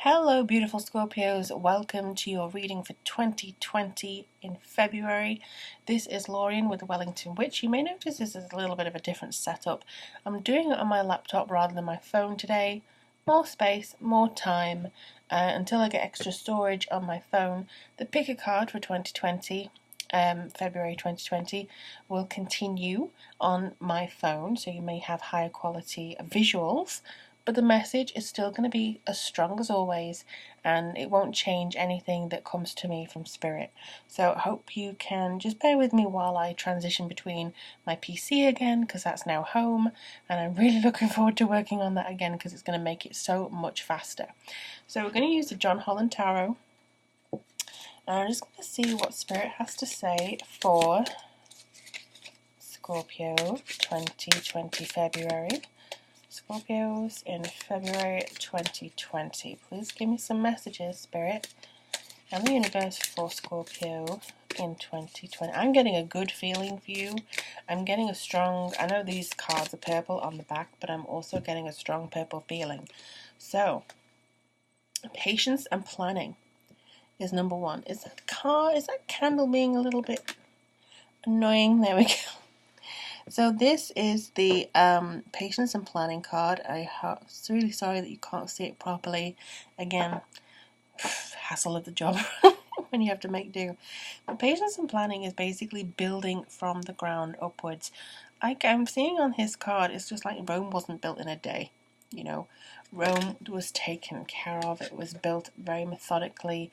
Hello beautiful Scorpios, welcome to your reading for 2020 in February. This is Lorien with the Wellington Witch. You may notice this is a little bit of a different setup. I'm doing it on my laptop rather than my phone today. More space, more time, until I get extra storage on my phone. The pick a card for 2020, February 2020, will continue on my phone, so you may have higher quality visuals. But the message is still going to be as strong as always, and it won't change anything that comes to me from Spirit. So I hope you can just bear with me while I transition between my PC again, because that's now home, and I'm really looking forward to working on that again because it's going to make it so much faster. So we're going to use the John Holland Tarot, and I'm just going to see what Spirit has to say for Scorpio 2020 February. Scorpios in February 2020. Please give me some messages, Spirit and the universe, for Scorpio in 2020. I'm getting a good feeling for you. I'm getting a strong, I know these cards are purple on the back, but I'm also getting a strong purple feeling. So, patience and planning is number one. Is that candle being a little bit annoying? There we go. So this is the patience and planning card. I'm really sorry that you can't see it properly. Again, hassle of the job when you have to make do. But patience and planning is basically building from the ground upwards. I'm seeing on his card, it's just like Rome wasn't built in a day. You know, Rome was taken care of. It was built very methodically.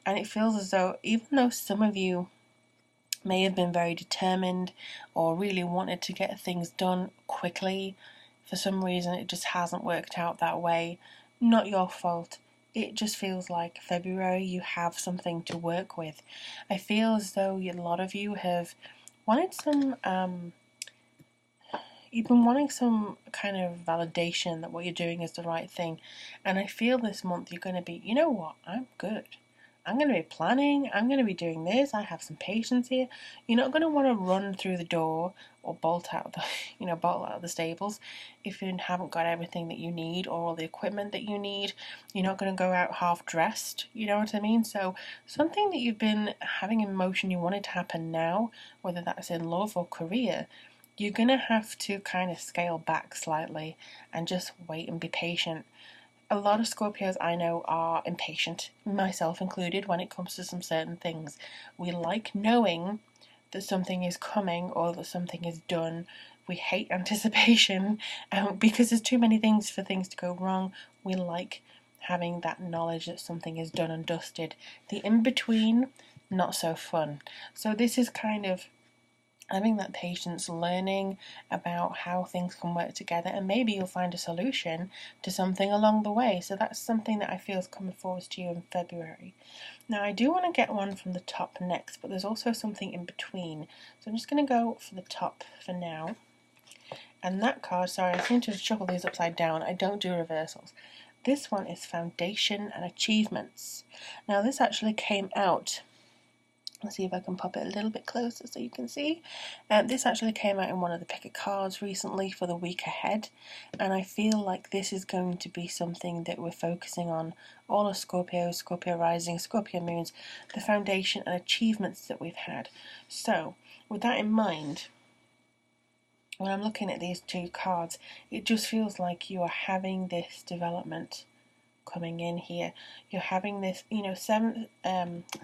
And it feels as though, even though some of you may have been very determined or really wanted to get things done quickly, for some reason it just hasn't worked out that way. Not your fault. It just feels like February you have something to work with. I feel as though a lot of you have wanted some, you've been wanting some kind of validation that what you're doing is the right thing. And I feel this month you're going to be, you know what, I'm good. I'm going to be planning, I'm going to be doing this, I have some patience here. You're not going to want to run through the door or bolt out of the stables if you haven't got everything that you need or all the equipment that you need. You're not going to go out half dressed, you know what I mean? So something that you've been having in motion you want it to happen now, whether that's in love or career, you're going to have to kind of scale back slightly and just wait and be patient. A lot of Scorpios I know are impatient, myself included, when it comes to some certain things. We like knowing that something is coming or that something is done. We hate anticipation because there's too many things for things to go wrong. We like having that knowledge that something is done and dusted. The in-between, not so fun. So this is kind of having that patience, learning about how things can work together, and maybe you'll find a solution to something along the way. So that's something that I feel is coming forward to you in February. Now I do want to get one from the top next, but there's also something in between. So I'm just going to go for the top for now. And that card, sorry, I seem to shuffle these upside down. I don't do reversals. This one is Foundation and Achievements. Now this actually came out, let's see if I can pop it a little bit closer so you can see. This actually came out in one of the picker cards recently for the week ahead, and I feel like this is going to be something that we're focusing on, all of Scorpio, Scorpio rising, Scorpio moons, the foundation and achievements that we've had. So with that in mind, when I'm looking at these two cards, it just feels like you are having this development coming in here. You're having this,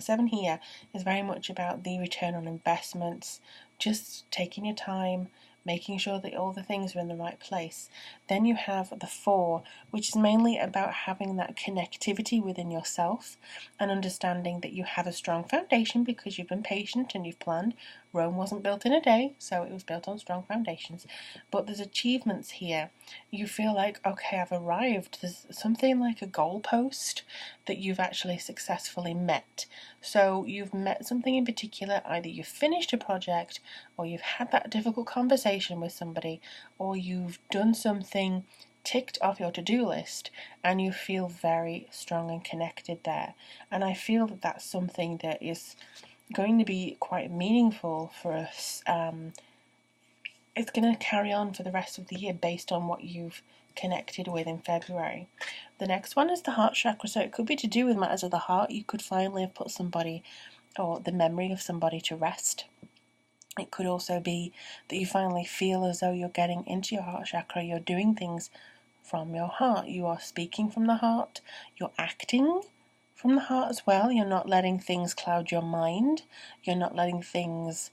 seven here is very much about the return on investments, just taking your time, making sure that all the things are in the right place. Then you have the 4, which is mainly about having that connectivity within yourself and understanding that you have a strong foundation because you've been patient and you've planned. Rome wasn't built in a day, so it was built on strong foundations. But there's achievements here. You feel like, okay, I've arrived. There's something like a goalpost that you've actually successfully met. So you've met something in particular. Either you've finished a project, or you've had that difficult conversation with somebody, or you've done something ticked off your to-do list and you feel very strong and connected there. And I feel that that's something that is going to be quite meaningful for us. It's going to carry on for the rest of the year based on what you've connected with in February. The next one is the heart chakra, so it could be to do with matters of the heart. You could finally have put somebody or the memory of somebody to rest. It could also be that you finally feel as though you're getting into your heart chakra, you're doing things from your heart, you are speaking from the heart, you're acting from the heart as well. You're not letting things cloud your mind, you're not letting things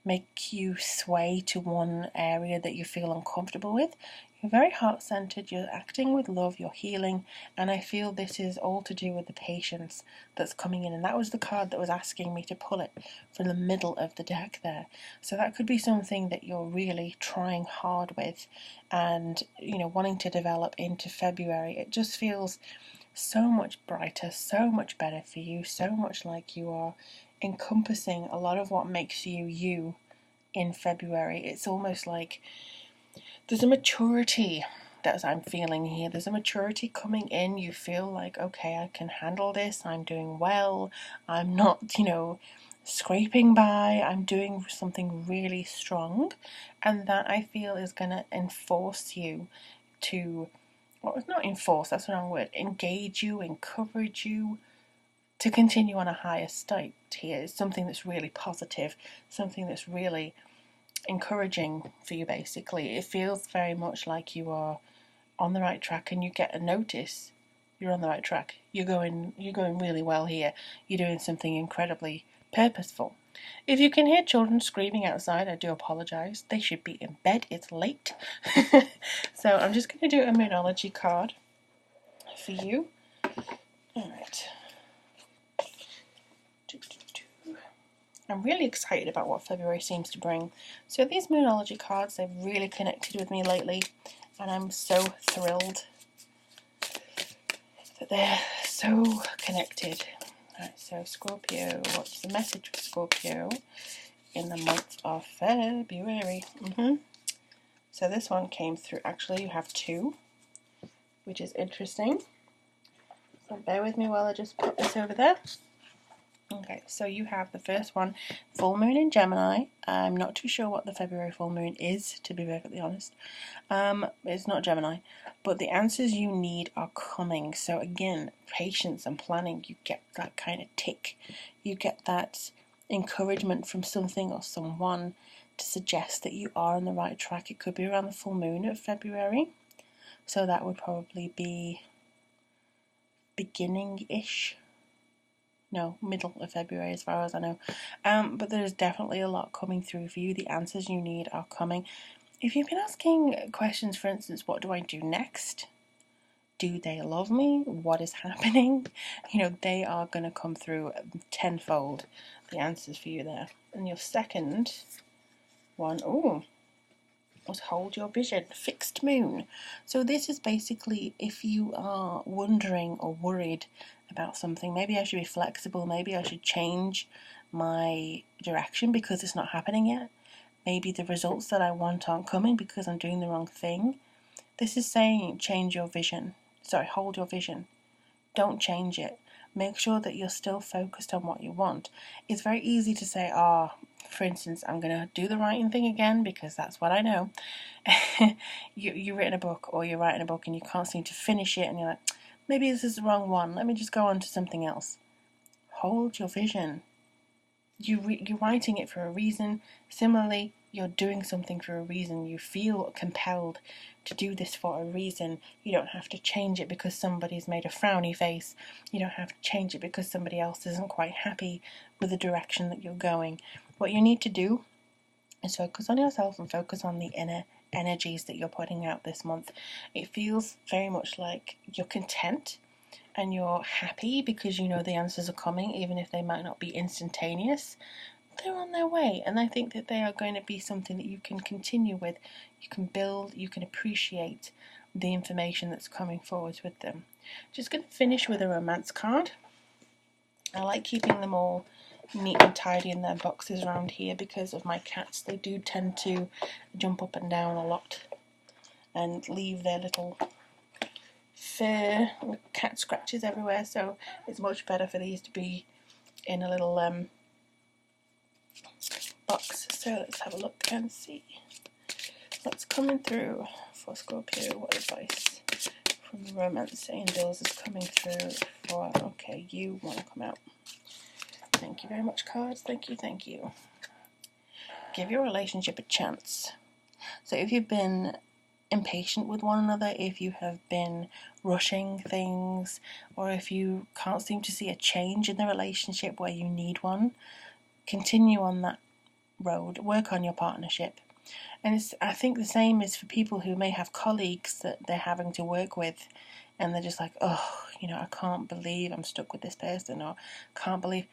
make you sway to one area that you feel uncomfortable with. You're very heart-centered, you're acting with love, you're healing, and I feel this is all to do with the patience that's coming in, and that was the card that was asking me to pull it from the middle of the deck there. So that could be something that you're really trying hard with and, you know, wanting to develop into February. It just feels so much brighter, so much better for you, so much like you are encompassing a lot of what makes you you in February. It's almost like there's a maturity that I'm feeling here. There's a maturity coming in. You feel like, okay, I can handle this. I'm doing well. I'm not, you know, scraping by. I'm doing something really strong. And that I feel is going to enforce you to, well, not enforce, that's the wrong word, engage you, encourage you to continue on a higher state here. It's something that's really positive, something that's really encouraging for you, basically. It feels very much like you are on the right track, and you get a notice you're on the right track. You're going really well here. You're doing something incredibly purposeful. If you can hear children screaming outside, I do apologise. They should be in bed. It's late. So I'm just going to do a Moonology card for you. Alright. I'm really excited about what February seems to bring. So these Moonology cards, they've really connected with me lately, and I'm so thrilled that they're so connected. Alright, so Scorpio, what's the message for Scorpio in the month of February? So this one came through, actually you have two, which is interesting. So bear with me while I just put this over there. Okay, so you have the first one, full moon in Gemini. I'm not too sure what the February full moon is, to be perfectly honest. It's not Gemini, but the answers you need are coming. So again, patience and planning, you get that kind of tick. You get that encouragement from something or someone to suggest that you are on the right track. It could be around the full moon of February. So that would probably be beginning-ish. No, middle of February as far as I know. But there's definitely a lot coming through for you. The answers you need are coming. If you've been asking questions, for instance, what do I do next? Do they love me? What is happening? You know, they are going to come through tenfold, the answers for you there. And your second one, was hold your vision, fixed moon. So this is basically if you are wondering or worried about something, maybe I should be flexible, maybe I should change my direction because it's not happening yet. Maybe the results that I want aren't coming because I'm doing the wrong thing. This is saying change your vision. Sorry, hold your vision. Don't change it. Make sure that you're still focused on what you want. It's very easy to say, for instance, I'm going to do the writing thing again because that's what I know. You've written a book or you're writing a book and you can't seem to finish it and you're like, maybe this is the wrong one. Let me just go on to something else. Hold your vision. You're writing it for a reason. Similarly, you're doing something for a reason. You feel compelled to do this for a reason. You don't have to change it because somebody's made a frowny face. You don't have to change it because somebody else isn't quite happy with the direction that you're going. What you need to do is focus on yourself and focus on the inner energies that you're putting out this month. It feels very much like you're content and you're happy because you know the answers are coming, even if they might not be instantaneous. They're on their way, and I think that they are going to be something that you can continue with. You can build, you can appreciate the information that's coming forward with them. Just going to finish with a romance card. I like keeping them all neat and tidy in their boxes around here because of my cats. They do tend to jump up and down a lot and leave their little fur and cat scratches everywhere, so it's much better for these to be in a little box. So let's have a look and see what's coming through for Scorpio? What advice from the romance angels is coming through for, okay, you want to come out. Thank you very much, cards. Thank you, thank you. Give your relationship a chance. So if you've been impatient with one another, if you have been rushing things, or if you can't seem to see a change in the relationship where you need one, continue on that road. Work on your partnership. And I think the same is for people who may have colleagues that they're having to work with, and they're just like, oh, I can't believe I'm stuck with this person, or can't believe.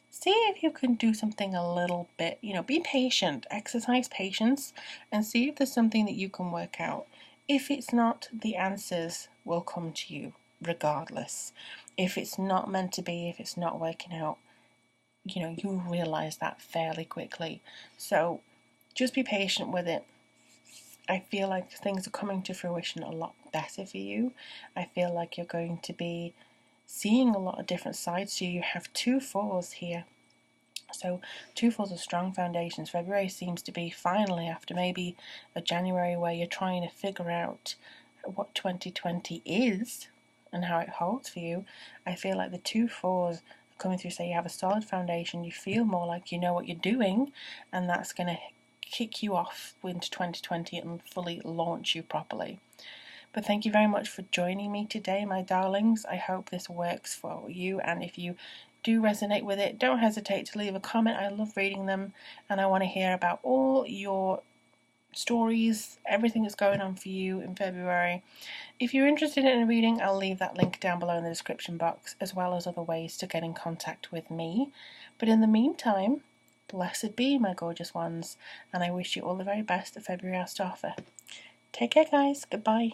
See if you can do something a little bit, be patient, exercise patience, and see if there's something that you can work out. If it's not, the answers will come to you regardless. If it's not meant to be, if it's not working out, you'll realize that fairly quickly. So just be patient with it. I feel like things are coming to fruition a lot better for you. I feel like you're going to be seeing a lot of different sides to you. You have 2 4s here. So 2 4s are strong foundations. February seems to be finally, after maybe a January where you're trying to figure out what 2020 is and how it holds for you. I feel like the 2 4s are coming through, say you have a solid foundation, you feel more like you know what you're doing, and that's going to kick you off into 2020 and fully launch you properly. But thank you very much for joining me today, my darlings. I hope this works for you, and if you do resonate with it, don't hesitate to leave a comment. I love reading them, and I want to hear about all your stories, everything that's going on for you in February. If you're interested in a reading, I'll leave that link down below in the description box, as well as other ways to get in contact with me. But in the meantime, blessed be, my gorgeous ones, and I wish you all the very best that February has to offer. Take care, guys. Goodbye.